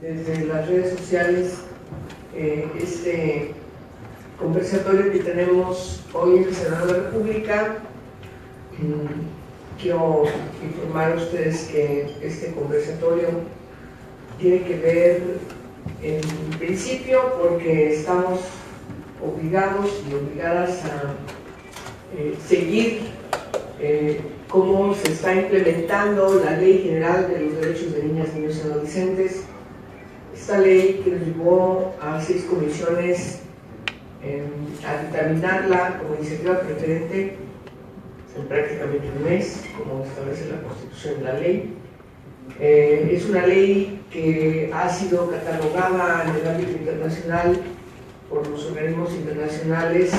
desde las redes sociales este conversatorio que tenemos hoy en el Senado de la República. Quiero informar a ustedes que este conversatorio tiene que ver en principio porque estamos obligados y obligadas a seguir cómo se está implementando la Ley General de los Derechos de Niñas, Niños y Adolescentes. Esta ley que nos llevó a 6 comisiones a dictaminarla como iniciativa preferente en prácticamente un mes, como establece la Constitución y la ley. Es una ley que ha sido catalogada en el ámbito internacional por los organismos internacionales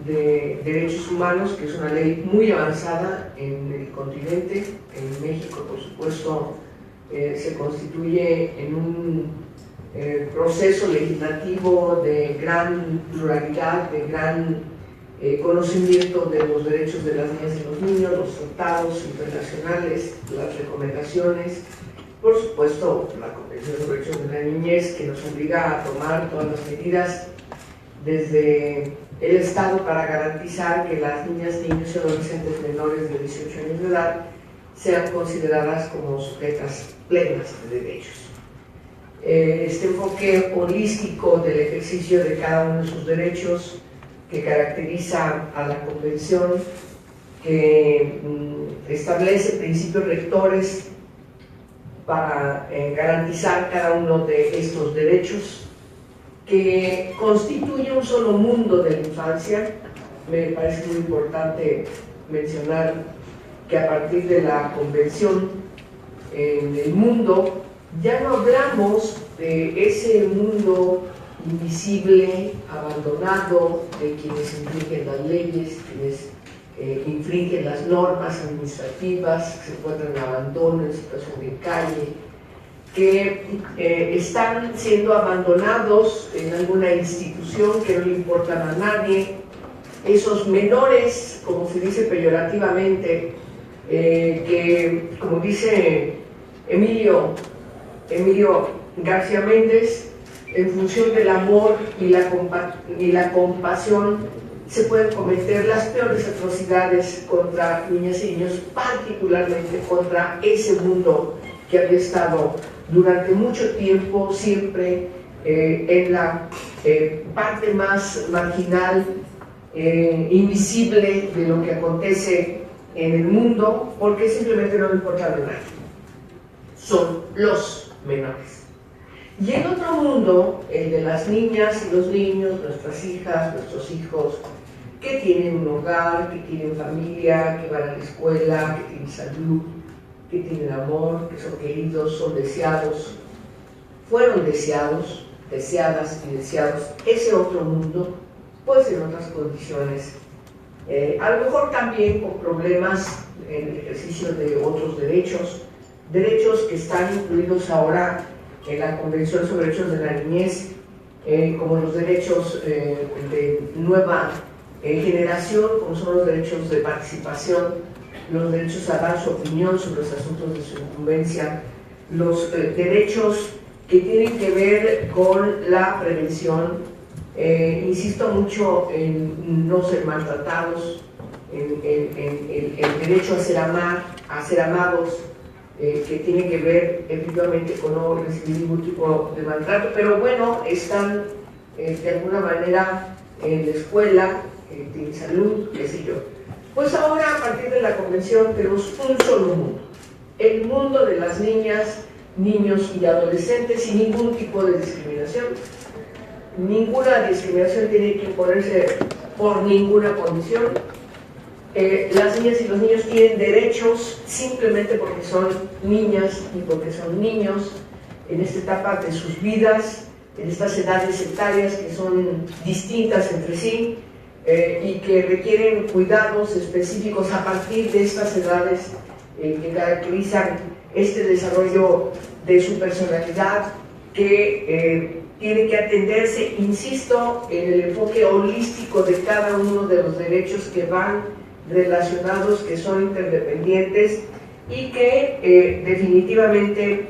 de derechos humanos, que es una ley muy avanzada en el continente. En México, por supuesto, se constituye en un proceso legislativo de gran pluralidad, de gran conocimiento de los derechos de las niñas y los niños, los tratados internacionales, las recomendaciones, por supuesto la Convención sobre los Derechos de la Niñez, que nos obliga a tomar todas las medidas desde el Estado para garantizar que las niñas, niños y adolescentes menores de 18 años de edad sean consideradas como sujetas plenas de derechos. Este enfoque holístico del ejercicio de cada uno de sus derechos que caracteriza a la Convención, que establece principios rectores para garantizar cada uno de estos derechos, que constituye un solo mundo de la infancia. Me parece muy importante mencionar que a partir de la Convención, en el mundo, ya no hablamos de ese mundo invisible, abandonado, de quienes infringen las leyes, quienes infringen las normas administrativas, que se encuentran en abandono, en situación de calle, que están siendo abandonados en alguna institución que no le importan a nadie. Esos menores, como se dice peyorativamente, que, como dice Emilio García Méndez, en función del amor y la compasión, se pueden cometer las peores atrocidades contra niñas y niños, particularmente contra ese mundo que había estado durante mucho tiempo siempre en la parte más marginal, invisible de lo que acontece en el mundo, porque simplemente no le importa a nadie. Son los menores. Y en otro mundo, el de las niñas y los niños, nuestras hijas, nuestros hijos, que tienen un hogar, que tienen familia, que van a la escuela, que tienen salud, que tienen amor, que son queridos, son deseados, fueron deseados, deseadas y deseados. Ese otro mundo, pues en otras condiciones, a lo mejor también con problemas en el ejercicio de otros derechos que están incluidos ahora en la Convención sobre Derechos de la Niñez, como los derechos de nueva generación, como son los derechos de participación, los derechos a dar su opinión sobre los asuntos de su incumbencia, los derechos que tienen que ver con la prevención. Insisto mucho en no ser maltratados, en el derecho a ser amados, que tiene que ver efectivamente con no recibir ningún tipo de maltrato, pero bueno, están de alguna manera en la escuela, tienen salud, qué sé yo. Pues ahora, a partir de la Convención, tenemos un solo mundo, el mundo de las niñas, niños y adolescentes, sin ningún tipo de discriminación. Ninguna discriminación tiene que imponerse por ninguna condición. Las niñas y los niños tienen derechos simplemente porque son niñas y porque son niños en esta etapa de sus vidas, en estas edades etarias que son distintas entre sí y que requieren cuidados específicos a partir de estas edades que caracterizan este desarrollo de su personalidad, que tiene que atenderse, insisto, en el enfoque holístico de cada uno de los derechos que van relacionados, que son interdependientes y que definitivamente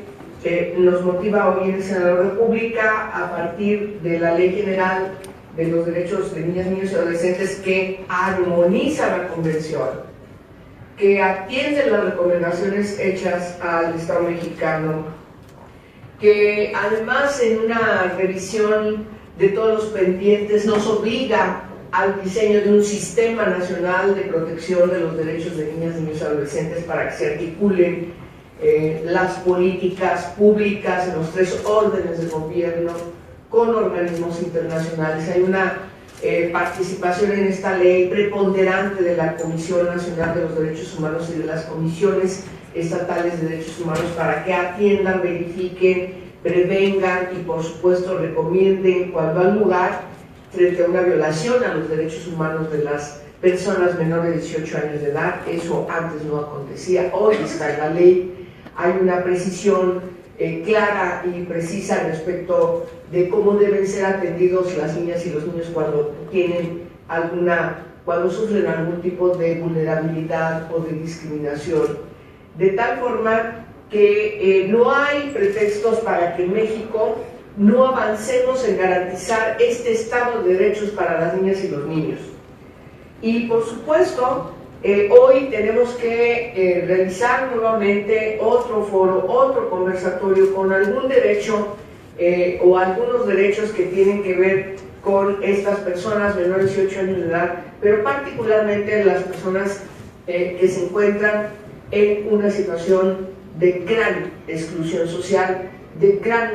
nos motiva hoy en el Senado de la República a partir de la Ley General de los Derechos de Niñas, Niños y Adolescentes que armoniza la Convención, que atiende las recomendaciones hechas al Estado mexicano, que además en una revisión de todos los pendientes nos obliga al diseño de un sistema nacional de protección de los derechos de niñas, niños y adolescentes para que se articulen las políticas públicas en los 3 órdenes de gobierno con organismos internacionales. Hay una participación en esta ley preponderante de la Comisión Nacional de los Derechos Humanos y de las comisiones estatales de derechos humanos para que atiendan, verifiquen, prevengan y por supuesto recomienden cuando hay lugar frente a una violación a los derechos humanos de las personas menores de 18 años de edad. Eso antes no acontecía, hoy está en la ley, hay una precisión clara y precisa respecto de cómo deben ser atendidos las niñas y los niños cuando sufren algún tipo de vulnerabilidad o de discriminación, de tal forma que no hay pretextos para que en México no avancemos en garantizar este estado de derechos para las niñas y los niños. Y por supuesto, hoy tenemos que realizar nuevamente otro foro, otro conversatorio con algún derecho o algunos derechos que tienen que ver con estas personas menores de 18 años de edad, pero particularmente las personas que se encuentran en una situación de gran exclusión social, de gran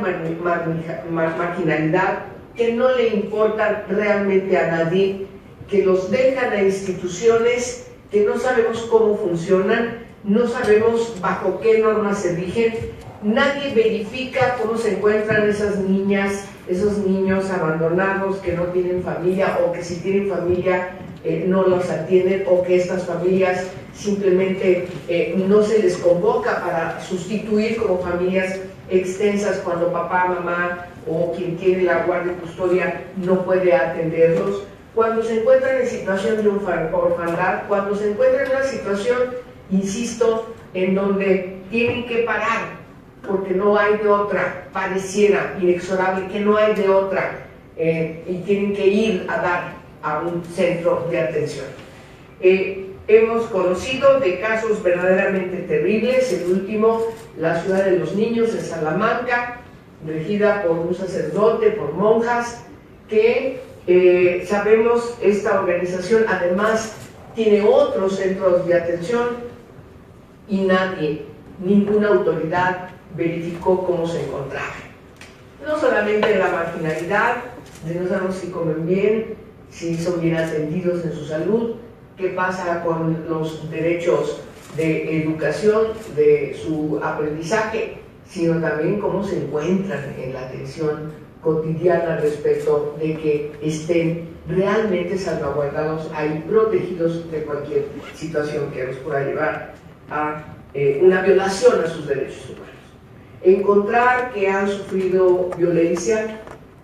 marginalidad, que no le importa realmente a nadie, que los dejan a instituciones que no sabemos cómo funcionan, no sabemos bajo qué normas se rigen, nadie verifica cómo se encuentran esas niñas, esos niños abandonados que no tienen familia o que si tienen familia no los atienden o que estas familias simplemente no se les convoca para sustituir como familias extensas cuando papá, mamá o quien tiene la guardia y custodia no puede atenderlos, cuando se encuentran en situación de orfandad, cuando se encuentran en una situación, insisto, en donde tienen que parar porque no hay de otra, pareciera inexorable que no hay de otra y tienen que ir a dar a un centro de atención. Hemos conocido de casos verdaderamente terribles, el último, la Ciudad de los Niños en Salamanca, regida por un sacerdote, por monjas, que sabemos esta organización además tiene otros centros de atención y nadie, ninguna autoridad verificó cómo se encontraban. No solamente la marginalidad, de no sabemos si comen bien, si son bien atendidos en su salud, qué pasa con los derechos de educación, de su aprendizaje, sino también cómo se encuentran en la atención cotidiana respecto de que estén realmente salvaguardados, ahí protegidos de cualquier situación que los pueda llevar a una violación a sus derechos humanos. Encontrar que han sufrido violencia,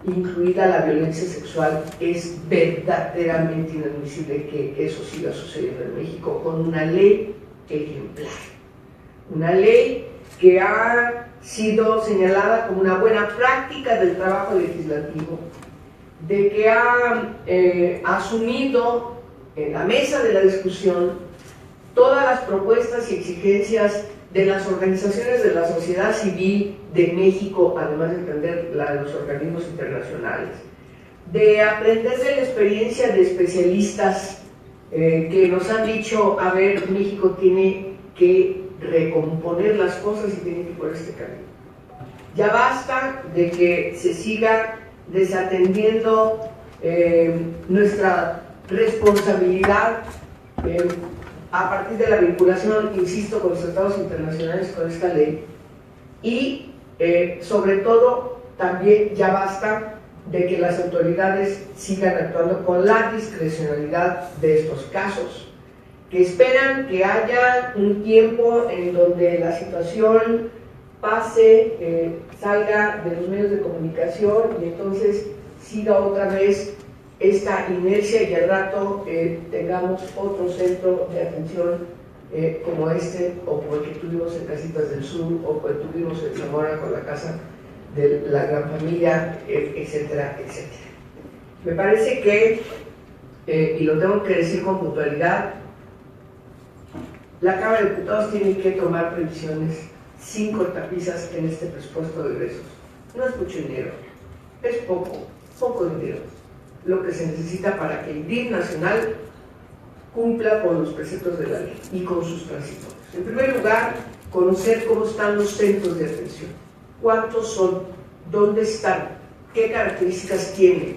incluida la violencia sexual, es verdaderamente inadmisible que eso siga sucediendo en México con una ley ejemplar, una ley que ha sido señalada como una buena práctica del trabajo legislativo, de que ha asumido en la mesa de la discusión todas las propuestas y exigencias de las organizaciones de la sociedad civil de México, además de entender la de los organismos internacionales, de aprender de la experiencia de especialistas que nos han dicho, a ver, México tiene que recomponer las cosas y tiene que ir por este camino. Ya basta de que se siga desatendiendo nuestra responsabilidad a partir de la vinculación, insisto, con los tratados internacionales con esta ley y sobre todo también ya basta de que las autoridades sigan actuando con la discrecionalidad de estos casos, que esperan que haya un tiempo en donde la situación pase, salga de los medios de comunicación y entonces siga otra vez esta inercia y al rato tengamos otro centro de atención como este, o como el que tuvimos en Casitas del Sur, o como el que tuvimos en Zamora con la Casa de la Gran Familia, etcétera, etcétera. Me parece que, y lo tengo que decir con puntualidad, la Cámara de Diputados tiene que tomar previsiones sin cortapisas en este presupuesto de egresos. No es mucho dinero, es poco dinero, lo que se necesita para que el DIF nacional cumpla con los preceptos de la ley y con sus transitorios. En primer lugar, conocer cómo están los centros de atención, cuántos son, dónde están, qué características tienen,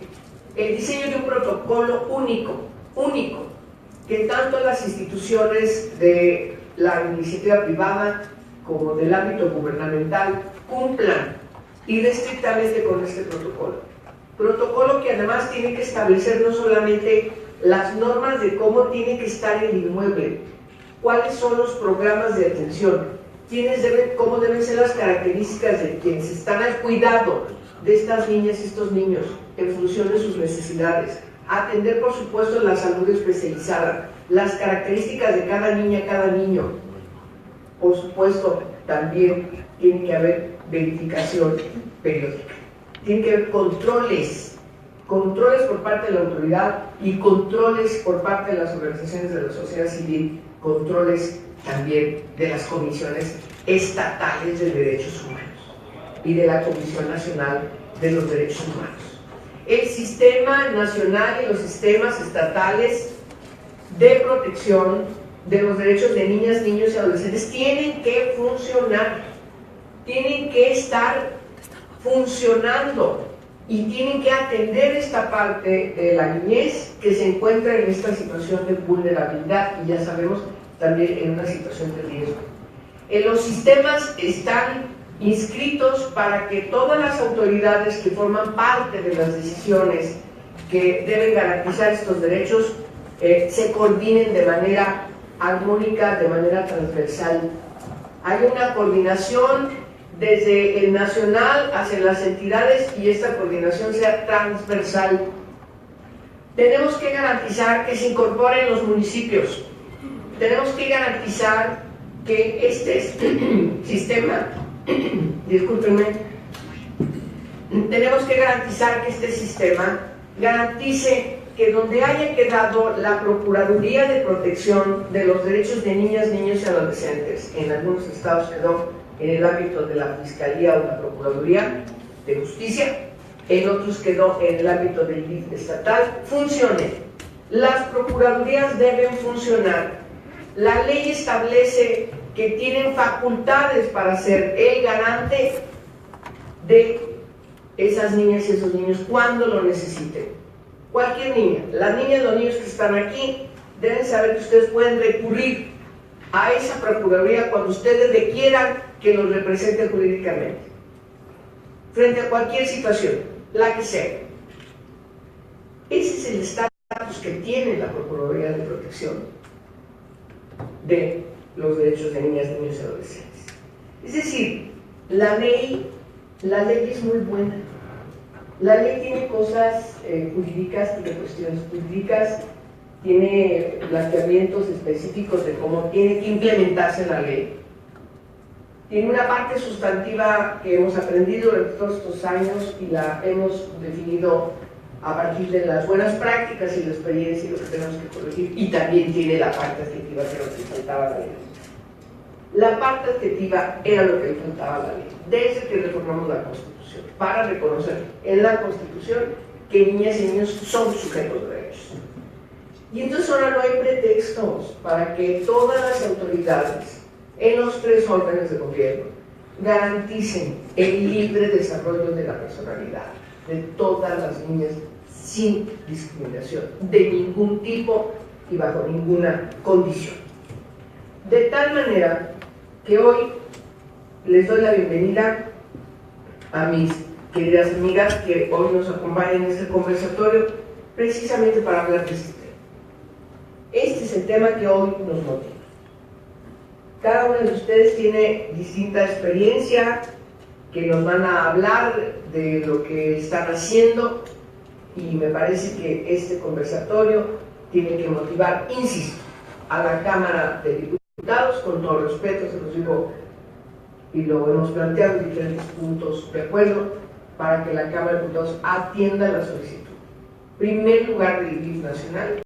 el diseño de un protocolo único, que tanto las instituciones de la iniciativa privada como del ámbito gubernamental cumplan irrestrictamente con este protocolo que además tiene que establecer no solamente las normas de cómo tiene que estar el inmueble, cuáles son los programas de atención, cómo deben ser las características de quienes están al cuidado de estas niñas y estos niños en función de sus necesidades, atender por supuesto la salud especializada, las características de cada niña, cada niño. Por supuesto, también tiene que haber verificación periódica, tiene que haber controles por parte de la autoridad y controles por parte de las organizaciones de la sociedad civil, controles también de las comisiones estatales de derechos humanos y de la Comisión Nacional de los Derechos Humanos. El sistema nacional y los sistemas estatales de protección de los derechos de niñas, niños y adolescentes tienen que funcionar, tienen que estar funcionando y tienen que atender esta parte de la niñez que se encuentra en esta situación de vulnerabilidad y ya sabemos también en una situación de riesgo. Los sistemas están inscritos para que todas las autoridades que forman parte de las decisiones que deben garantizar estos derechos se coordinen de manera armónica, de manera transversal. Hay una coordinación desde el nacional hacia las entidades y esta coordinación sea transversal. Tenemos que garantizar que se incorporen los municipios. Tenemos que garantizar que este sistema, discúlpenme, tenemos que garantizar que este sistema garantice que donde haya quedado la Procuraduría de Protección de los Derechos de Niñas, Niños y Adolescentes, en algunos estados quedó en el ámbito de la Fiscalía o la Procuraduría de Justicia, en otros quedó en el ámbito del DIF estatal, funcione. Las Procuradurías deben funcionar. La ley establece que tienen facultades para ser el garante de esas niñas y esos niños cuando lo necesiten. Cualquier niña, las niñas y los niños que están aquí deben saber que ustedes pueden recurrir a esa Procuraduría cuando ustedes requieran que los represente jurídicamente, frente a cualquier situación, la que sea. Ese es el estatus que tiene la Procuraduría de Protección de los derechos de niñas, niños y adolescentes. Es decir, la ley es muy buena. La ley tiene cosas jurídicas, tiene cuestiones jurídicas, tiene planteamientos específicos de cómo tiene que implementarse la ley. Tiene una parte sustantiva que hemos aprendido durante todos estos años y la hemos definido a partir de las buenas prácticas y la experiencia y lo que tenemos que corregir. Y también tiene la parte adjetiva, que era lo que faltaba a la ley. La parte adjetiva era lo que le faltaba a la ley, desde que reformamos la Constitución, para reconocer en la Constitución que niñas y niños son sujetos de derechos. Y entonces ahora no hay pretextos para que todas las autoridades en los tres órdenes de gobierno garanticen el libre desarrollo de la personalidad de todas las niñas sin discriminación, de ningún tipo y bajo ninguna condición. De tal manera que hoy les doy la bienvenida a mis queridas amigas que hoy nos acompañan en este conversatorio precisamente para hablar de este tema. Este es el tema que hoy nos motiva. Cada uno de ustedes tiene distinta experiencia que nos van a hablar de lo que están haciendo y me parece que este conversatorio tiene que motivar, insisto, a la Cámara de Diputados Diputados, con todo respeto, se los digo, y lo hemos planteado en diferentes puntos de acuerdo, para que la Cámara de Diputados atienda la solicitud. Primer lugar del DIF nacional,